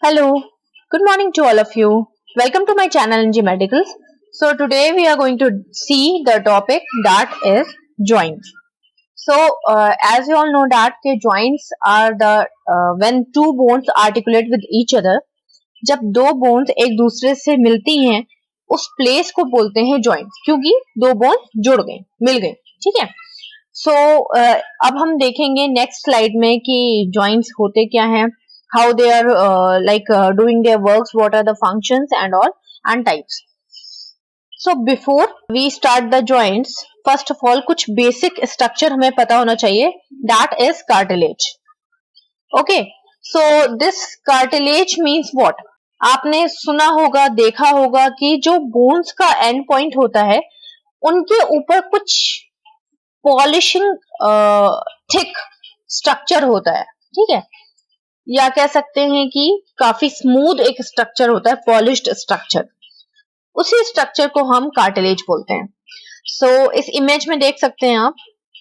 Hello, good morning to all of you. Welcome to my channel NG Medicals. So today we are going to see the topic that is joints. So as you all know that the joints are the when two bones articulate with each other. जब दो bones एक दूसरे से मिलती हैं उस place को बोलते हैं जॉइंट्स क्योंकि दो बोन जुड़ गए मिल गए ठीक है। सो अब हम देखेंगे नेक्स्ट स्लाइड में कि जॉइंट्स होते क्या हैं, how they are doing their works, what are the functions and all and types. So before we start the joints, first of all कुछ basic structure हमें पता होना चाहिए, that is cartilage. Okay, so this cartilage means what? आपने सुना होगा देखा होगा कि जो bones का end point होता है उनके ऊपर कुछ पॉलिशिंग थिक स्ट्रक्चर होता है, ठीक है, या कह सकते हैं कि काफी स्मूथ एक स्ट्रक्चर होता है, पॉलिश्ड स्ट्रक्चर, उसी स्ट्रक्चर को हम कार्टिलेज बोलते हैं। सो इस इमेज में देख सकते हैं आप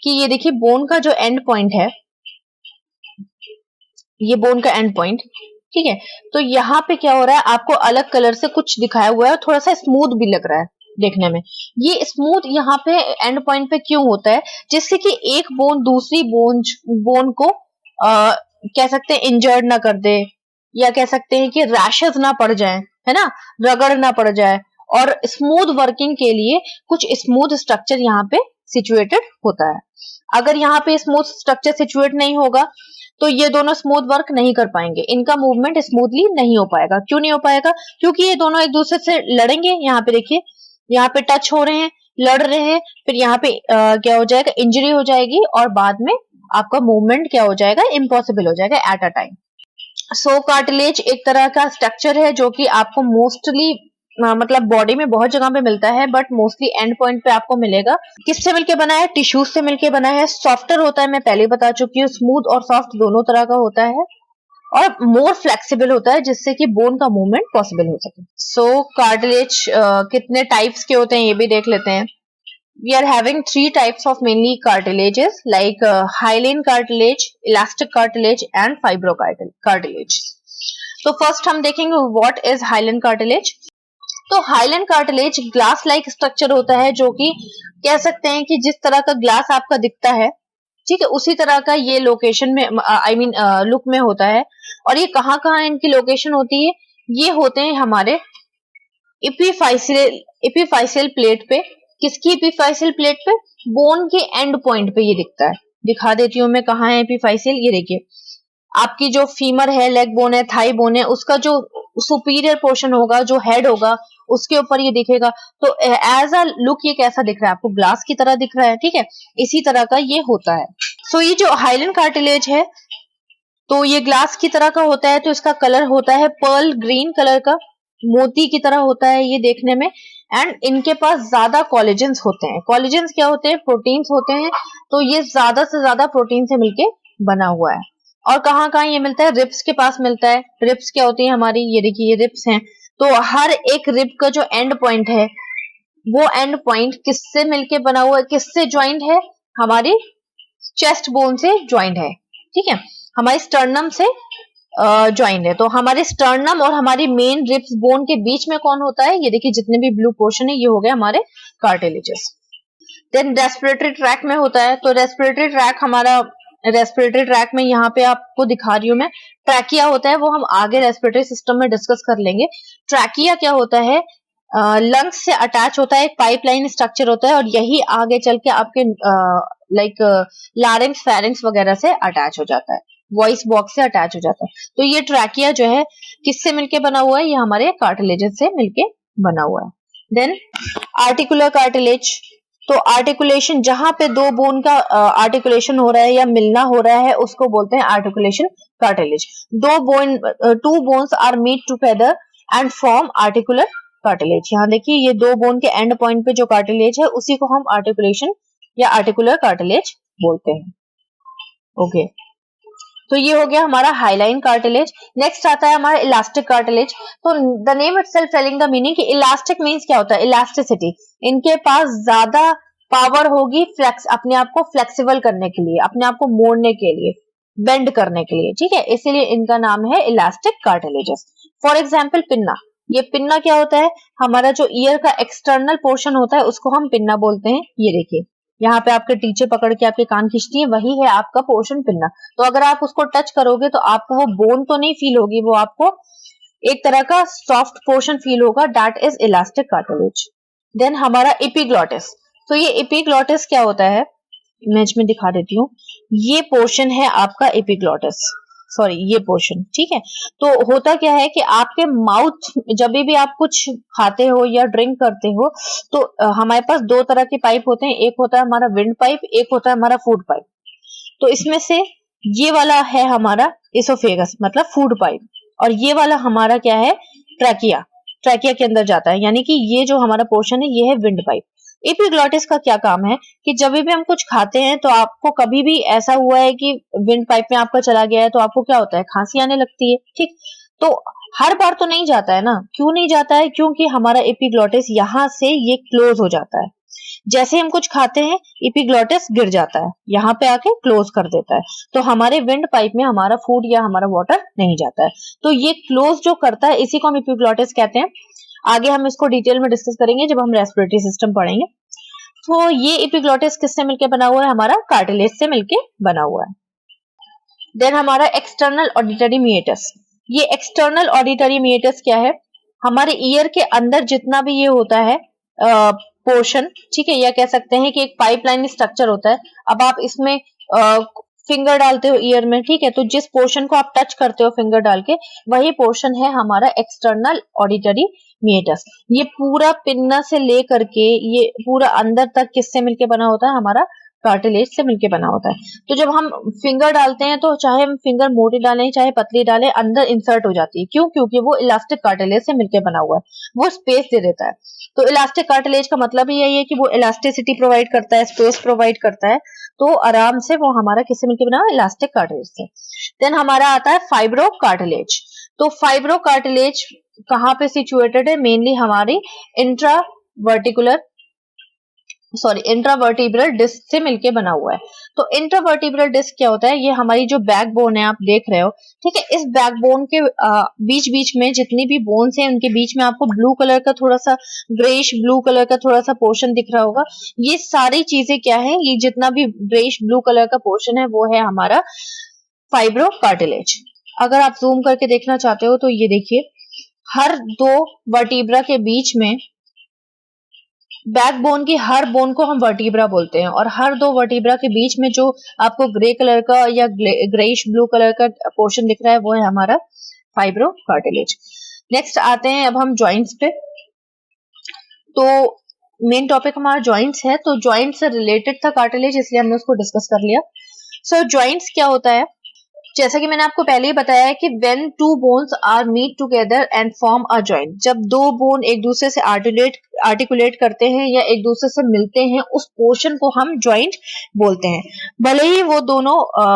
कि ये देखिए बोन का जो एंड पॉइंट है, ये बोन का एंड पॉइंट, ठीक है। तो यहाँ पे क्या हो रहा है, आपको अलग कलर से कुछ दिखाया हुआ है, थोड़ा सा स्मूथ भी लग रहा है देखने में। ये स्मूथ यहाँ पे एंड पॉइंट पे क्यों होता है, जिससे कि एक बोन दूसरी बोन को कह सकते हैं इंजर्ड ना कर दे, या कह सकते हैं कि रैशेस ना पड़ जाए, है ना, रगड़ ना पड़ जाए, और स्मूथ वर्किंग के लिए कुछ स्मूथ स्ट्रक्चर यहाँ पे सिचुएटेड होता है। अगर यहाँ पे स्मूथ स्ट्रक्चर सिचुएट नहीं होगा तो ये दोनों स्मूथ वर्क नहीं कर पाएंगे, इनका मूवमेंट स्मूथली नहीं हो पाएगा। क्यों नहीं हो पाएगा? क्योंकि ये दोनों एक दूसरे से लड़ेंगे। यहाँ पे देखिए, यहाँ पे टच हो रहे हैं, लड़ रहे हैं, फिर यहाँ पे क्या हो जाएगा, इंजरी हो जाएगी, और बाद में आपका मूवमेंट क्या हो जाएगा, इम्पॉसिबल हो जाएगा at a time. So cartilage एक तरह का स्ट्रक्चर है जो कि आपको मोस्टली मतलब बॉडी में बहुत जगह पे मिलता है, बट मोस्टली एंड पॉइंट पे आपको मिलेगा। किससे मिलके बना है? टिश्यूज से मिलके बना है। सॉफ्टर होता है, मैं पहले बता चुकी हूँ, स्मूथ और सॉफ्ट दोनों तरह का होता है, और मोर फ्लेक्सिबल होता है जिससे कि बोन का मूवमेंट पॉसिबल हो सके। सो कार्टिलेज कितने टाइप्स के होते हैं ये भी देख लेते हैं। We are having three types of mainly cartilages like hyaline cartilage, elastic cartilage and fibrocartilage. तो first हम देखेंगे what is hyaline cartilage. तो hyaline cartilage glass like structure होता है, जो कि कह सकते हैं कि जिस तरह का ग्लास आपका दिखता है, ठीक है, उसी तरह का ये लोकेशन में लुक में होता है। और ये कहाँ इनकी लोकेशन होती है? ये होते हैं हमारे एपिफाइसियल प्लेट पे। किसकी एपिफाइसियल प्लेट पे? बोन के एंड पॉइंट पे ये दिखता है। दिखा देती हूँ मैं कहाँ है एपिफाइसियल। ये देखिए, आपकी जो फीमर है, लेग बोन है, थाई बोन है, उसका जो सुपीरियर पोर्शन होगा, जो हेड होगा, उसके ऊपर ये दिखेगा। तो एज अ लुक ये कैसा दिख रहा है आपको? ग्लास की तरह दिख रहा है, ठीक है, इसी तरह का ये होता है। सो ये जो हाइलन कार्टिलेज है, तो ये ग्लास की तरह का होता है, तो इसका कलर होता है पर्ल ग्रीन कलर का, मोती की तरह होता है ये देखने में। एंड इनके पास ज्यादा कोलेजेंस होते हैं। कोलेजेंस क्या होते हैं? प्रोटीन्स होते हैं। तो ये ज्यादा से ज्यादा प्रोटीन से मिलके बना हुआ है। और कहाँ ये मिलता है? रिब्स के पास मिलता है। रिब्स क्या होती है हमारी? ये देखिए, ये रिब्स हैं। तो हर एक रिब का जो एंड पॉइंट है, वो एंड पॉइंट किससे मिलके बना हुआ है, किससे ज्वाइंट है? हमारी चेस्ट बोन से ज्वाइंट है, ठीक है, हमारे स्टर्नम से ज्वाइंट है। तो हमारे स्टर्नम और हमारी मेन रिब्स बोन के बीच में कौन होता है? ये देखिए, जितने भी ब्लू पोर्शन है, ये हो गए हमारे कार्टिलेजेस। देन रेस्पिरेटरी ट्रैक में होता है। तो रेस्पिरेटरी ट्रैक हमारा, रेस्पिरेटरी ट्रैक में यहाँ पे आपको दिखा रही हूँ मैं, ट्रैकिया होता है, वो हम आगे रेस्पिरेटरी सिस्टम में डिस्कस कर लेंगे। ट्रैकिया क्या होता है? लंग्स से अटैच होता है, एक पाइपलाइन स्ट्रक्चर होता है, और यही आगे चल के आपके लारिंक्स फेरिंक्स वगैरह से अटैच हो जाता है, वॉइस बॉक्स से अटैच हो जाता है। तो ये ट्रैकिया जो है किससे मिलके बना हुआ है? ये हमारे कार्टिलेजेस से मिलके बना हुआ है। Then articular cartilage. तो आर्टिकुलेशन, जहां पे दो बोन का आर्टिकुलेशन हो रहा है या मिलना हो रहा है, उसको बोलते हैं articulation cartilage. Two bones are meet together and form articular cartilage. यहाँ देखिए, ये दो बोन के एंड पॉइंट पे जो कार्टिलेज है, उसी को हम आर्टिकुलेशन या आर्टिकुलर कार्टिलेज बोलते हैं। ओके, तो ये हो गया हमारा हाइलाइन कार्टिलेज। नेक्स्ट आता है हमारा इलास्टिक कार्टिलेज। तो the name itself telling the meaning कि इलास्टिक मींस क्या होता है? इलास्टिसिटी। इनके पास ज्यादा पावर होगी फ्लेक्स, अपने आप को फ्लेक्सिबल करने के लिए, अपने आप को मोड़ने के लिए। बेंड करने के लिए, ठीक है, इसीलिए इनका नाम है elastic cartilages. For example pinna, ये पिन्ना क्या होता है, हमारा जो ईयर का एक्सटर्नल पोर्शन होता है उसको हम पिन्ना बोलते हैं। ये देखिए यहाँ पे आपके टीचर पकड़ के आपके कान खींचती है, वही है आपका पोर्शन पिन्ना। तो अगर आप उसको टच करोगे तो आपको वो बोन तो नहीं फील होगी, वो आपको एक तरह का सॉफ्ट पोर्शन फील होगा, that is elastic cartilage. Then हमारा एपिग्लॉटिस, तो ये एपिग्लॉटिस क्या होता है, इमेज में दिखा देती हूँ। ये पोर्शन है आपका एपिग्लॉटिस, सॉरी ये पोर्शन, ठीक है। तो होता क्या है कि आपके माउथ, जब भी आप कुछ खाते हो या ड्रिंक करते हो तो हमारे पास दो तरह के पाइप होते हैं, एक होता है हमारा विंड पाइप, एक होता है हमारा फूड पाइप। तो इसमें से ये वाला है हमारा इसोफेगस मतलब फूड पाइप, और ये वाला हमारा क्या है, ट्रैकिया, ट्रैकिया के अंदर जाता है, यानी कि ये जो हमारा पोर्शन है ये है विंड पाइप। एपिग्लॉटिस का क्या काम है कि जब भी हम कुछ खाते हैं तो आपको कभी भी ऐसा हुआ है कि विंड पाइप में आपका चला गया है तो आपको क्या होता है, खांसी आने लगती है, ठीक। तो हर बार तो नहीं जाता है ना, क्यों नहीं जाता है, क्योंकि हमारा एपिग्लॉटिस यहाँ से ये क्लोज हो जाता है। जैसे हम कुछ खाते हैं एपिग्लॉटिस गिर जाता है, यहाँ पे आके क्लोज कर देता है, तो हमारे विंड पाइप में हमारा फूड या हमारा वाटर नहीं जाता है। तो ये क्लोज जो करता है इसी को हम एपिग्लॉटिस कहते हैं। आगे हम इसको डिटेल में डिस्कस करेंगे जब हम रेस्पिरेटरी सिस्टम पढ़ेंगे। तो ये एपिग्लॉटिस किससे मिलकर बना हुआ है, हमारा कार्टिलेज से मिलके बना हुआ है। देन हमारा एक्सटर्नल ऑडिटरी मीएटस, ये एक्सटर्नल ऑडिटरी मीएटस क्या है, हमारे ईयर के अंदर जितना भी ये होता है पोर्शन, ठीक है, या कह सकते हैं कि एक पाइपलाइन स्ट्रक्चर होता है। अब आप इसमें फिंगर डालते हो ईयर में, ठीक है, तो जिस पोर्शन को आप टच करते हो फिंगर डाल के, वही पोर्शन है हमारा एक्सटर्नल ऑडिटरी मीएटस। ये पूरा पिन्ना से लेकर के ये पूरा अंदर तक किससे मिलके बना होता है, हमारा कार्टिलेज से मिलके बना होता है। तो जब हम फिंगर डालते हैं तो चाहे हम फिंगर मोटी डालें चाहे पतली डालें, अंदर इंसर्ट हो जाती है, क्यों, क्योंकि वो इलास्टिक कार्टिलेज से मिलके बना हुआ है, वो स्पेस दे देता है। तो इलास्टिक कार्टिलेज का मतलब ही यही है कि वो इलास्टिसिटी प्रोवाइड करता है, स्पेस प्रोवाइड करता है, तो आराम से वो हमारा किससे मिलके बना हुआ है, इलास्टिक कार्टिलेज से। देन हमारा आता है फाइब्रो कार्टिलेज। तो फाइब्रो कार्टिलेज कहाँ पे सिचुएटेड है, मेनली हमारी इंट्रावर्टिब्रल डिस्क से मिलके बना हुआ है। तो इंट्रावर्टिब्रल डिस्क क्या होता है, ये हमारी जो बैकबोन है आप देख रहे हो, ठीक है, इस बैकबोन के बीच बीच में जितनी भी बोन्स हैं उनके बीच में आपको ब्लू कलर का थोड़ा सा ग्रेइश ब्लू कलर का थोड़ा सा पोर्शन दिख रहा होगा। ये सारी चीजें क्या है, ये जितना भी ग्रेइश ब्लू कलर का पोर्शन है वो है हमारा फाइब्रो कार्टिलेज। अगर आप जूम करके देखना चाहते हो तो ये देखिए, हर दो वर्टिब्रा के बीच में, बैकबोन की हर बोन को हम वर्टिब्रा बोलते हैं, और हर दो वर्टिब्रा के बीच में जो आपको ग्रे कलर का या ग्रेइश ब्लू कलर का पोर्शन दिख रहा है वो है हमारा फाइब्रो कार्टिलेज। नेक्स्ट आते हैं अब हम जॉइंट्स पे। तो मेन टॉपिक हमारा जॉइंट्स है, तो जॉइंट से रिलेटेड था कार्टिलेज, इसलिए हमने उसको डिस्कस कर लिया। सो जॉइंट्स क्या होता है, जैसा कि मैंने आपको पहले ही बताया है कि when two bones are meet together and form a joint, जब दो बोन एक दूसरे से आर्टिकुलेट करते हैं या एक दूसरे से मिलते हैं, उस पोर्शन को हम जॉइंट बोलते हैं। भले ही वो दोनों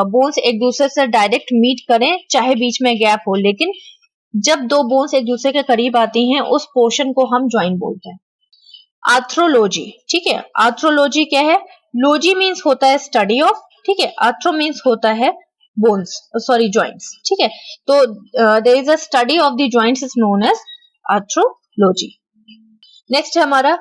बोन्स एक दूसरे से डायरेक्ट मीट करें चाहे बीच में गैप हो, लेकिन जब दो बोन्स एक दूसरे के करीब आती हैं उस पोर्शन को हम जॉइंट बोलते हैं। आर्थ्रोलॉजी, ठीक है, आर्थ्रोलॉजी क्या है, लॉजी मीन्स होता है स्टडी ऑफ, ठीक है, आर्थ्रो मीन्स होता है बोन्स, सॉरी जॉइंट्स, ठीक है। तो there is a study of the joints is known as arthrology. Next है हमारा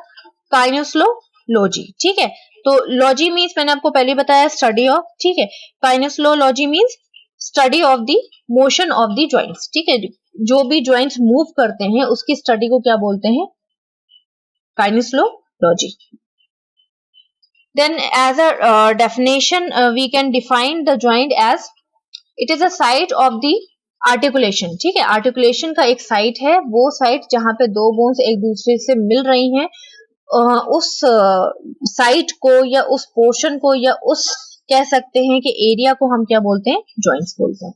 काइनेसोलॉजी, ठीक है। तो लॉजी मीन्स मैंने आपको पहले बताया स्टडी ऑफ, ठीक है, काइनेसोलॉजी means study of the motion of the joints, ठीक है, जो भी जॉइंट्स मूव करते हैं उसकी स्टडी को क्या बोलते हैं, काइनेसोलॉजी। Then as a definition we can define the joint as it is a site of the articulation, ठीक है, आर्टिकुलेशन का एक साइट है, वो साइट जहां पे दो बोन्स एक दूसरे से मिल रही हैं, उस साइट को या उस पोर्शन को या उस कह सकते हैं कि एरिया को हम क्या बोलते हैं, जॉइंट्स बोलते हैं।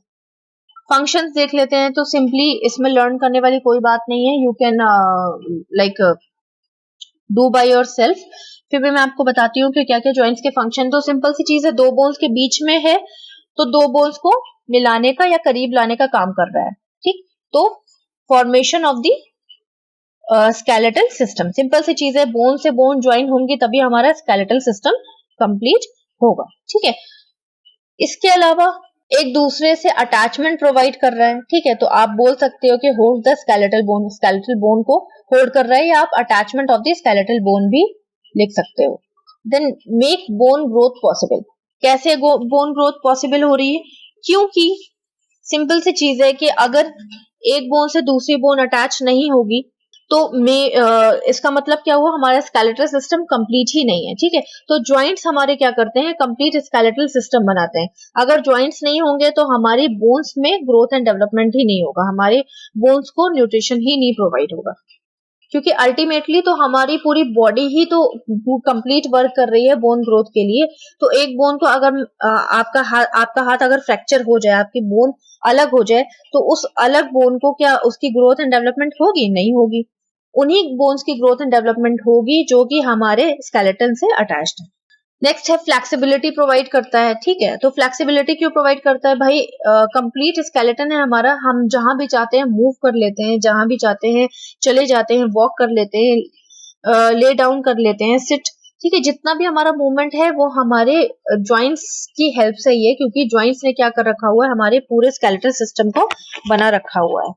फंक्शंस देख लेते हैं, तो सिंपली इसमें लर्न करने वाली कोई बात नहीं है, you can like do by yourself. फिर भी मैं आपको बताती हूँ कि क्या क्या जॉइंट्स के फंक्शन। तो सिंपल सी चीज है, दो बोन्स के बीच में है तो दो बोन्स को मिलाने का या करीब लाने का काम कर रहा है, ठीक। तो formation of the skeletal system, simple सी चीज है, बोन से बोन ज्वाइन होंगी तभी हमारा स्केलेटल सिस्टम कंप्लीट होगा, ठीक है। इसके अलावा एक दूसरे से अटैचमेंट प्रोवाइड कर रहा है, ठीक है। तो आप बोल सकते हो कि होल्ड द स्केलेटल बोन को होल्ड कर रहा है, या आप attachment of the skeletal bone भी लिख सकते हो। Then make bone growth possible. कैसे बोन ग्रोथ पॉसिबल हो रही है? क्योंकि सिंपल सी चीज है कि अगर एक बोन से दूसरी बोन अटैच नहीं होगी तो इसका मतलब क्या हुआ, हमारा स्केलेटल सिस्टम कंप्लीट ही नहीं है, ठीक है। तो जॉइंट्स हमारे क्या करते हैं, कंप्लीट स्केलेटल सिस्टम बनाते हैं। अगर जॉइंट्स नहीं होंगे तो हमारी बोन्स में ग्रोथ एंड डेवलपमेंट ही नहीं होगा, हमारे बोन्स को न्यूट्रिशन ही नहीं प्रोवाइड होगा, क्योंकि अल्टीमेटली तो हमारी पूरी बॉडी ही तो कंप्लीट वर्क कर रही है बोन ग्रोथ के लिए। तो एक बोन को अगर आपका हाथ अगर फ्रैक्चर हो जाए, आपकी बोन अलग हो जाए, तो उस अलग बोन को क्या उसकी ग्रोथ एंड डेवलपमेंट होगी? नहीं होगी। उन्हीं बोन्स की ग्रोथ एंड डेवलपमेंट होगी जो कि हमारे स्केलेटन से अटैच्ड है। नेक्स्ट है फ्लेक्सिबिलिटी प्रोवाइड करता है, ठीक है। तो फ्लेक्सिबिलिटी क्यों प्रोवाइड करता है भाई? कंप्लीट स्केलेटन है हमारा, हम जहां भी चाहते हैं मूव कर लेते हैं, जहां भी चाहते हैं चले जाते हैं, वॉक कर लेते हैं, ले डाउन कर लेते हैं, सिट, ठीक है। जितना भी हमारा मूवमेंट है वो हमारे जॉइंट्स की हेल्प से ही है, क्योंकि जॉइंट्स ने क्या कर रखा हुआ है, हमारे पूरे स्केलेटल सिस्टम को बना रखा हुआ है।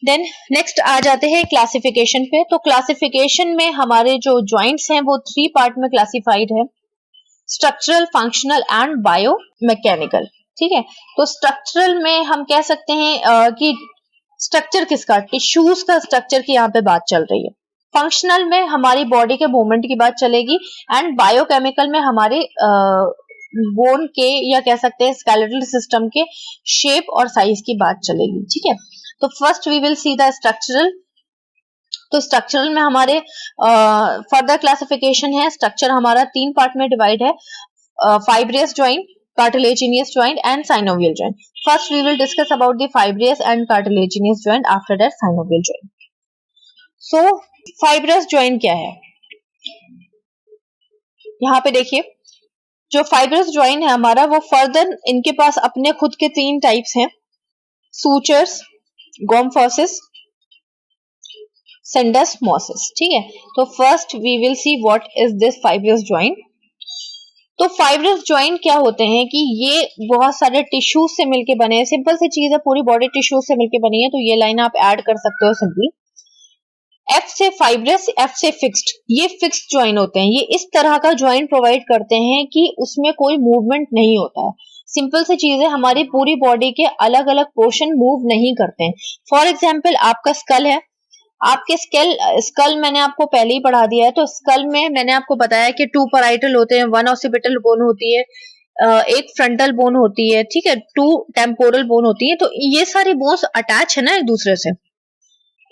देन नेक्स्ट आ जाते हैं क्लासिफिकेशन पे। तो क्लासिफिकेशन में हमारे जो जॉइंट्स हैं वो 3 पार्ट में क्लासिफाइड है, स्ट्रक्चरल, फंक्शनल एंड बायोमैकेनिकल, ठीक है। तो स्ट्रक्चरल में हम कह सकते हैं कि स्ट्रक्चर किसका, टिश्यूज का स्ट्रक्चर की यहाँ पे बात चल रही है। फंक्शनल में हमारी बॉडी के मूवमेंट की बात चलेगी, एंड बायोकेमिकल में हमारे बोन के या कह सकते हैं स्केलेटल सिस्टम के शेप और साइज की बात चलेगी, ठीक है। तो first we will see the structural. तो स्ट्रक्चरल में हमारे फर्दर क्लासिफिकेशन है। स्ट्रक्चर हमारा 3 पार्ट में डिवाइड है, फाइब्रियस joint, cartilaginous joint and synovial joint. First we will discuss about the fibrous and cartilaginous joint, after that synovial joint. So fibrous joint क्या है? यहाँ पे देखिए, जो फाइब्रस जॉइंट है हमारा, वो फर्दर इनके पास अपने खुद के 3 टाइप्स हैं, सूचर्स, गोम्फोसिस, सिंडस्मोसिस, ठीक है। तो first we will see what is this fibrous joint. तो फाइब्रस जॉइंट क्या होते हैं कि ये बहुत सारे टिश्यूज से मिलके बने हैं। सिंपल सी चीज है, पूरी बॉडी टिश्यूज से मिलके बनी है, तो ये लाइन आप ऐड कर सकते हो सिंपली। एफ से फाइब्रस, एफ से फिक्स्ड, ये फिक्स्ड जॉइंट होते हैं। ये इस तरह का जॉइंट प्रोवाइड करते हैं कि उसमें कोई मूवमेंट नहीं होता है। सिंपल सी चीज है, हमारी पूरी बॉडी के अलग अलग पोर्शन मूव नहीं करते हैं। फॉर एग्जाम्पल आपका स्कल है, आपके स्कल मैंने आपको पहले ही पढ़ा दिया है। तो स्कल में मैंने आपको बताया कि 2 पैराइटल होते हैं, 1 ऑसिपिटल बोन होती है, एक फ्रंटल बोन होती है, ठीक है, 2 टेम्पोरल बोन होती है। तो ये सारी बोन्स अटैच है ना एक दूसरे से।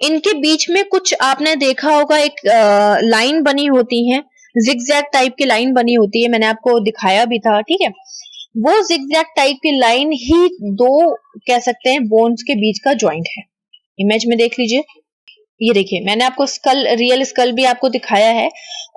इनके बीच में कुछ आपने देखा होगा, एक लाइन बनी होती है, जिगजैग टाइप की लाइन बनी होती है, मैंने आपको दिखाया भी था, ठीक है। वो जिगजैग टाइप की लाइन ही 2 कह सकते हैं बोन्स के बीच का जॉइंट है। इमेज में देख लीजिए, ये देखिए, मैंने आपको स्कल, रियल स्कल भी आपको दिखाया है।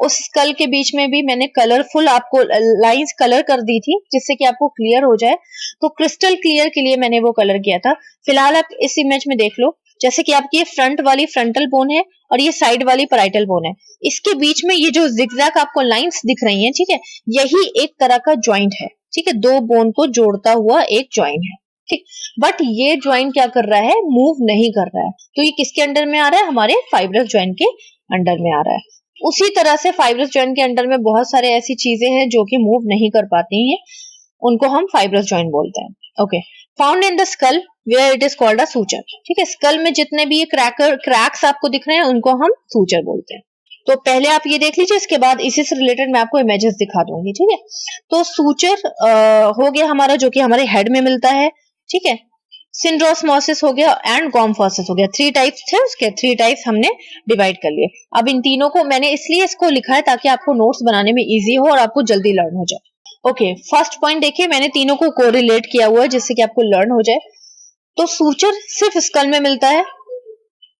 उस स्कल के बीच में भी मैंने कलरफुल आपको लाइंस कलर कर दी थी, जिससे कि आपको क्लियर हो जाए। तो क्रिस्टल क्लियर के लिए मैंने वो कलर किया था। फिलहाल आप इस इमेज में देख लो, जैसे कि आपकी ये फ्रंट वाली फ्रंटल बोन है और ये साइड वाली पैराइटल बोन है, इसके बीच में ये जो जिगजैग आपको लाइंस दिख रही हैं, ठीक है, यही एक तरह का जॉइंट है, ठीक है, 2 बोन को जोड़ता हुआ एक जॉइंट है, ठीक। बट ये जॉइंट क्या कर रहा है, मूव नहीं कर रहा है। तो ये किसके अंडर में आ रहा है, हमारे फाइब्रस जॉइंट के अंडर में आ रहा है। उसी तरह से फाइब्रस जॉइंट के अंडर में बहुत सारे ऐसी चीजें हैं जो कि मूव नहीं कर पाती हैं, उनको हम फाइब्रस जॉइंट बोलते हैं। Okay, found in the skull where it is called a suture, ठीक है। स्कल में जितने भी ये क्रैक्स आपको दिख रहे हैं, उनको हम सूचर बोलते हैं। तो पहले आप ये देख लीजिए, इसके बाद इसी से रिलेटेड मैं आपको इमेजेस दिखा दूंगी, ठीक है। तो सूचर हो गया हमारा, जो कि हमारे हेड में मिलता है, ठीक है। सिंड्रोस्मोसिस हो गया एंड गोम्फोसिस हो गया। 3 टाइप्स थे उसके, 3 टाइप्स हमने डिवाइड कर लिए। अब इन तीनों को मैंने इसलिए इसको लिखा है ताकि आपको नोट्स बनाने में इजी हो और आपको जल्दी लर्न हो जाए। ओके, फर्स्ट पॉइंट देखिए, मैंने तीनों को कोरिलेट किया हुआ है जिससे कि आपको लर्न हो जाए। तो सूचर सिर्फ स्कल में मिलता है,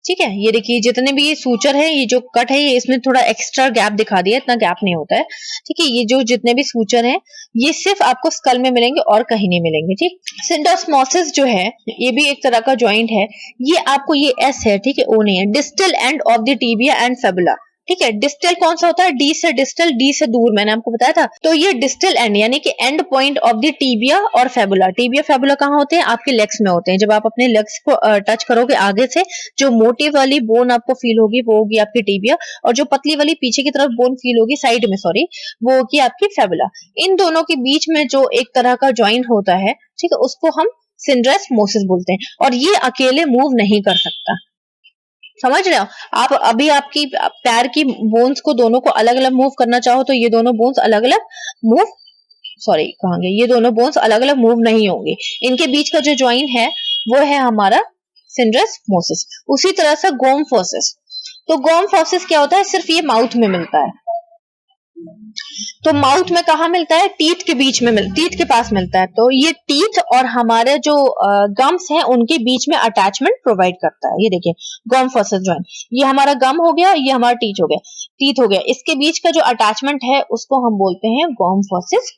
ठीक है। ये देखिए, जितने भी ये सूचर है, ये जो कट है, ये इसमें थोड़ा एक्स्ट्रा गैप दिखा दिया, इतना गैप नहीं होता है, ठीक है। ये जो जितने भी सूचर हैं, ये सिर्फ आपको स्कल में मिलेंगे और कहीं नहीं मिलेंगे, ठीक। सिंडोस्मोसिस जो है, ये भी एक तरह का जॉइंट है। ये आपको, ये एस है, ठीक है, ओ नहीं है, distal end of the tibia and fabula, ठीक है। डिस्टल कौन सा होता है? डी से डिस्टल, डी से दूर, मैंने आपको बताया था। तो ये डिस्टल एंड यानी कि and point of the tibia और फेबुला। टीबिया फेबुला कहाँ होते हैं? आपके लेग्स में होते हैं। जब आप अपने लेग्स को टच करोगे आगे से, जो मोटी वाली बोन आपको फील होगी वो होगी आपकी टीबिया, और जो पतली वाली पीछे की तरफ बोन फील होगी साइड में, सॉरी, वो होगी आपकी फेबुला। इन दोनों के बीच में जो एक तरह का ज्वाइंट होता है, ठीक है, उसको हम सिंड्रेस्मोसिस बोलते हैं, और ये अकेले मूव नहीं कर सकता। समझ रहे हो? आप अभी आपकी पैर की बोन्स को दोनों को अलग अलग मूव करना चाहो तो ये दोनों बोन्स अलग अलग मूव, सॉरी कहांगे, ये दोनों बोन्स अलग अलग मूव नहीं होंगे। इनके बीच का जो ज्वाइन है वो है हमारा सिंड्रेस्मोसिस। उसी तरह से गोम्फोसिस। तो गोम्फोसिस क्या होता है? सिर्फ ये माउथ में मिलता है। तो माउथ में कहा मिलता है? टीथ के बीच में टीथ के पास मिलता है। तो ये टीथ और हमारे जो गम्स हैं उनके बीच में अटैचमेंट प्रोवाइड करता है। ये देखिए गोम्फोसिस जॉइंट, ये हमारा गम हो गया, ये हमारा टीथ हो गया, इसके बीच का जो अटैचमेंट है उसको हम बोलते हैं गोम्फोसिस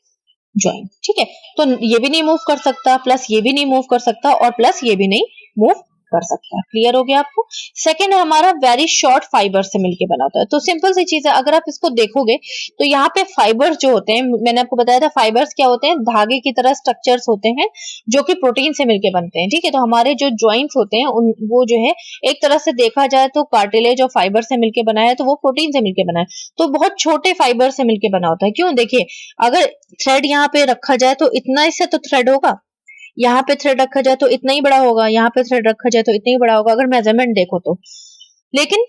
जॉइंट। ठीक है, तो ये भी नहीं मूव कर सकता, प्लस ये भी नहीं मूव कर सकता, और प्लस ये भी नहीं मूव कर सकता। क्लियर हो गया आपको? सेकंड है हमारा वेरी शॉर्ट फाइबर से मिलके बना होता है। तो सिंपल सी चीज है, अगर आप इसको देखोगे तो यहाँ पे फाइबर्स जो होते हैं, मैंने आपको बताया था फाइबर्स क्या होते हैं? धागे की तरह स्ट्रक्चर्स होते हैं जो कि प्रोटीन से मिलके बनते हैं। ठीक है, तो हमारे जो ज्वाइंट्स होते हैं वो जो है एक तरह से देखा जाए तो कार्टिलेज और फाइबर से मिलके बना है, तो वो प्रोटीन से मिलके बना है, तो बहुत छोटे फाइबर से मिलके बना होता है। क्यों? देखिए, अगर थ्रेड यहाँ पे रखा जाए तो इतना इससे तो थ्रेड होगा, यहाँ पे थ्रेड रखा जाए तो इतना ही बड़ा होगा, यहाँ पे थ्रेड रखा जाए तो इतना ही बड़ा होगा, अगर मेजरमेंट देखो तो। लेकिन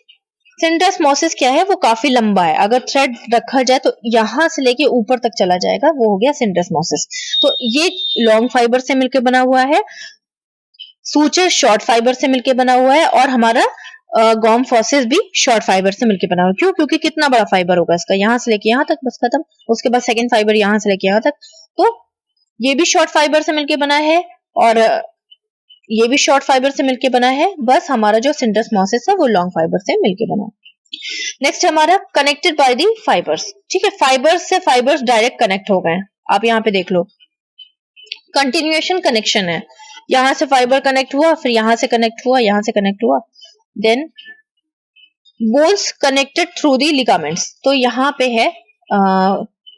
सिंड्रेस्मोसिस क्या है? वो काफी लंबा है। अगर थ्रेड रखा जाए तो यहां से लेके ऊपर तक चला जाएगा, वो हो गया सिंड्रेस्मोसिस। तो ये लॉन्ग फाइबर से मिलकर बना हुआ है, सूचर शॉर्ट फाइबर से मिलकर बना हुआ है, और हमारा गोम्फोसिस भी शॉर्ट फाइबर से मिलकर बना हुआ है। क्यों? क्योंकि कितना बड़ा फाइबर होगा इसका, यहां से लेके यहां तक, बस खत्म। उसके बाद सेकेंड फाइबर यहां से लेके यहां तक, तो ये भी शॉर्ट फाइबर से मिलके बना है, और ये भी शॉर्ट फाइबर से मिलके बना है। बस हमारा जो सिंड्रेस्मोसिस है वो लॉन्ग फाइबर से मिलके बना है। नेक्स्ट हमारा कनेक्टेड बाय दी फाइबर्स। ठीक है, फाइबर्स से फाइबर्स डायरेक्ट कनेक्ट हो गए। आप यहाँ पे देख लो, कंटिन्यूएशन कनेक्शन है। यहां से फाइबर कनेक्ट हुआ, फिर यहां से कनेक्ट हुआ, यहां से कनेक्ट हुआ, then bones connected through the ligaments. तो यहाँ पे है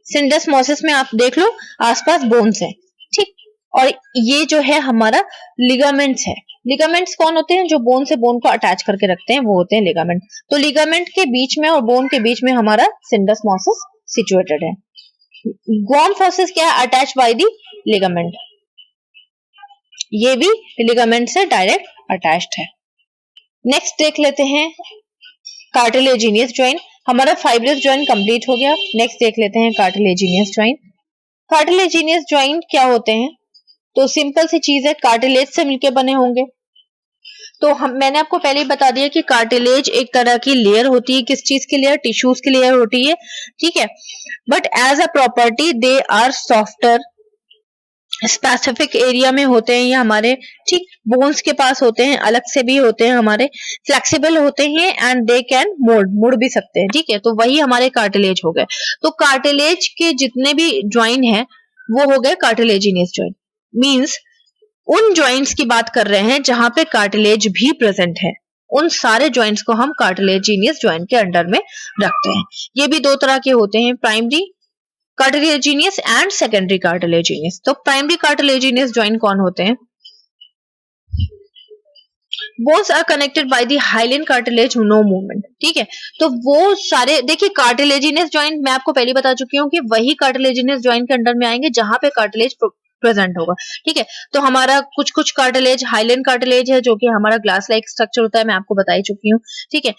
सिंड्रेस्मोसिस में आप देख लो आसपास बोन्स है, ठीक, और ये जो है हमारा लिगामेंट्स है। लिगामेंट्स कौन होते हैं? जो बोन से बोन को अटैच करके रखते हैं, वो होते हैं लिगामेंट। तो लिगामेंट के बीच में और बोन के बीच में हमारा सिंड्रेस्मोसिस सिचुएटेड है। गोम्फोसिस क्या है? Attach by the ligament. ये भी लिगामेंट से डायरेक्ट अटैच्ड है। नेक्स्ट देख लेते हैं कार्टिलेजिनियस जॉइंट। हमारा फाइब्रस जॉइंट कंप्लीट हो गया। नेक्स्ट देख लेते हैं कार्टिलेजिनियस जॉइंट। कार्टिलेजिनियस जॉइंट क्या होते हैं? तो सिंपल सी चीज है, कार्टिलेज से मिलके बने होंगे। तो मैंने आपको पहले ही बता दिया कि कार्टिलेज एक तरह की लेयर होती है। किस चीज की लेयर? टिश्यूज की लेयर होती है। ठीक है, but as a property they are softer, specific area में होते हैं ये हमारे, ठीक, बोन्स के पास होते हैं, अलग से भी होते हैं हमारे, फ्लेक्सिबल होते हैं, एंड दे कैन मुड़ भी सकते हैं। ठीक है, तो वही हमारे कार्टिलेज हो गए। तो कार्टिलेज के जितने भी ज्वाइन है वो हो गए कार्टिलेजिनियस ज्वाइन। मींस उन ज्वाइंट्स की बात कर रहे हैं जहां पे कार्टिलेज भी प्रेजेंट है, उन सारे ज्वाइंट्स को हम कार्टिलेजिनियस ज्वाइंट के अंडर में रखते हैं। ये भी दो तरह के होते हैं, primary cartilaginous and secondary cartilaginous. तो प्राइमरी कार्टिलेजिनियस ज्वाइंट कौन होते हैं? Bones are connected by the hyaline cartilage, no movement. ठीक है, तो वो सारे देखिए कार्टिलेजिनियस ज्वाइंट मैं आपको पहले बता चुकी हूँ कि वही कार्टिलेजिनियस ज्वाइंट के अंडर में आएंगे जहां पे कार्टिलेज प्रेजेंट होगा। ठीक है, तो हमारा कुछ कुछ कार्टिलेज हाइलिन कार्टिलेज है जो कि हमारा ग्लास लाइक स्ट्रक्चर होता है, मैं आपको बता ही चुकी हूँ। ठीक है,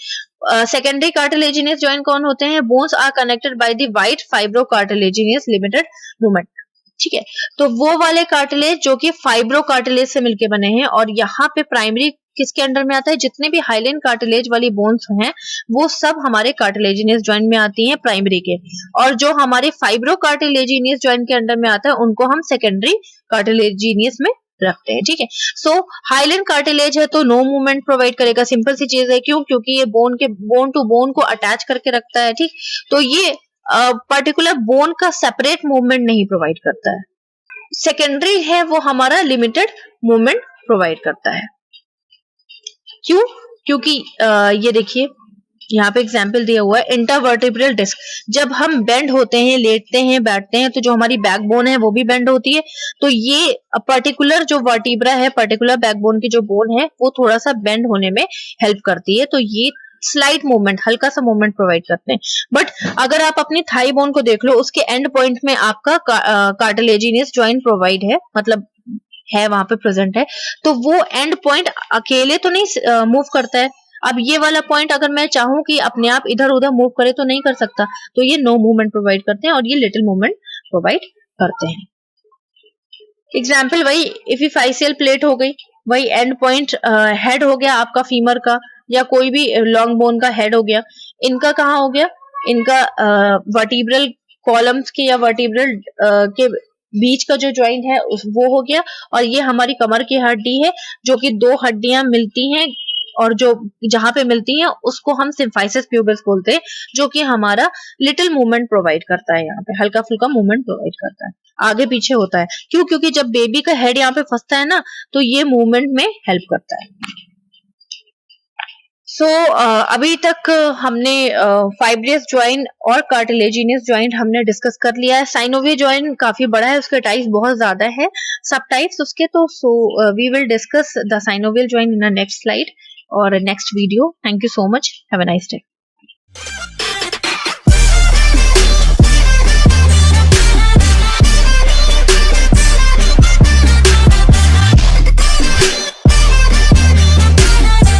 सेकेंडरी कार्टिलेजिनियस जॉइंट कौन होते हैं? Bones are connected by the white fibro cartilaginous limited movement. ठीक है, तो वो वाले कार्टिलेज जो कि फाइब्रो कार्टिलेज से मिलके बने हैं, और यहाँ पे प्राइमरी किसके अंडर में आता है? जितने भी हाइलिन कार्टिलेज वाली बोन्स हैं वो सब हमारे कार्टिलेजिनियस जॉइंट में आती हैं प्राइमरी के, और जो हमारे फाइब्रो कार्टिलेजिनियस जॉइंट के अंडर में आता है उनको हम सेकेंडरी कार्टिलेजिनियस में रखते हैं। ठीक है, सो हाइलिन कार्टिलेज है तो नो मूवमेंट प्रोवाइड करेगा। सिंपल सी चीज है, क्यों? क्योंकि ये बोन टू बोन को अटैच करके रखता है। ठीक, तो ये पर्टिकुलर बोन का सेपरेट मूवमेंट नहीं प्रोवाइड करता है। सेकेंडरी है वो हमारा लिमिटेड मूवमेंट प्रोवाइड करता है। क्यों? क्योंकि ये देखिए यहाँ पे एग्जाम्पल दिया हुआ है इंटरवर्टिब्रल डिस्क। जब हम बेंड होते हैं, लेटते हैं, बैठते हैं, तो जो हमारी बैकबोन है वो भी बेंड होती है। तो ये पर्टिकुलर जो वर्टिब्रा है, पर्टिकुलर बैकबोन की जो बोन है, वो थोड़ा सा बेंड होने में हेल्प करती है। तो ये स्लाइट मूवमेंट, हल्का सा मूवमेंट प्रोवाइड करते हैं। बट अगर आप अपनी थाई बोन को देख लो, उसके एंड पॉइंट में आपका कार्टिलेजिनियस जॉइंट प्रोवाइड है, मतलब है वहां पे प्रेजेंट है, तो वो एंड पॉइंट अकेले तो नहीं मूव करता है। अब ये वाला पॉइंट अगर मैं चाहूं कि अपने आप इधर उधर मूव करे तो नहीं कर सकता, तो ये नो मूवमेंट प्रोवाइड करते हैं और ये लिटिल मूवमेंट प्रोवाइड करते हैं। एग्जाम्पल वही इपिफाइसियल प्लेट हो गई, वही एंड पॉइंट हेड हो गया आपका फीमर का, या कोई भी लॉन्ग बोन का हेड हो गया। इनका कहाँ हो गया, इनका वर्टिब्रल कॉलम्स के या वर्टिब्रल के बीच का जो ज्वाइंट है वो हो गया। और ये हमारी कमर की हड्डी है, जो कि दो हड्डियां मिलती हैं, और जो जहां पे मिलती हैं उसको हम सिम्फाइसिस प्यूबिस बोलते हैं, जो कि हमारा लिटिल मूवमेंट प्रोवाइड करता है। यहाँ पे हल्का फुल्का मूवमेंट प्रोवाइड करता है, आगे पीछे होता है। क्यों? क्योंकि जब बेबी का हेड यहाँ पे फंसता है ना, तो ये मूवमेंट में हेल्प करता है। सो अभी तक हमने फाइब्रियस ज्वाइंट और कार्टिलेजिनियस ज्वाइंट हमने डिस्कस कर लिया है। साइनोवियल ज्वाइंट काफी बड़ा है, उसके टाइप्स बहुत ज्यादा है, सब टाइप्स उसके। तो we will discuss the synovial joint in a next slide और next video. Thank you so much, have a nice day.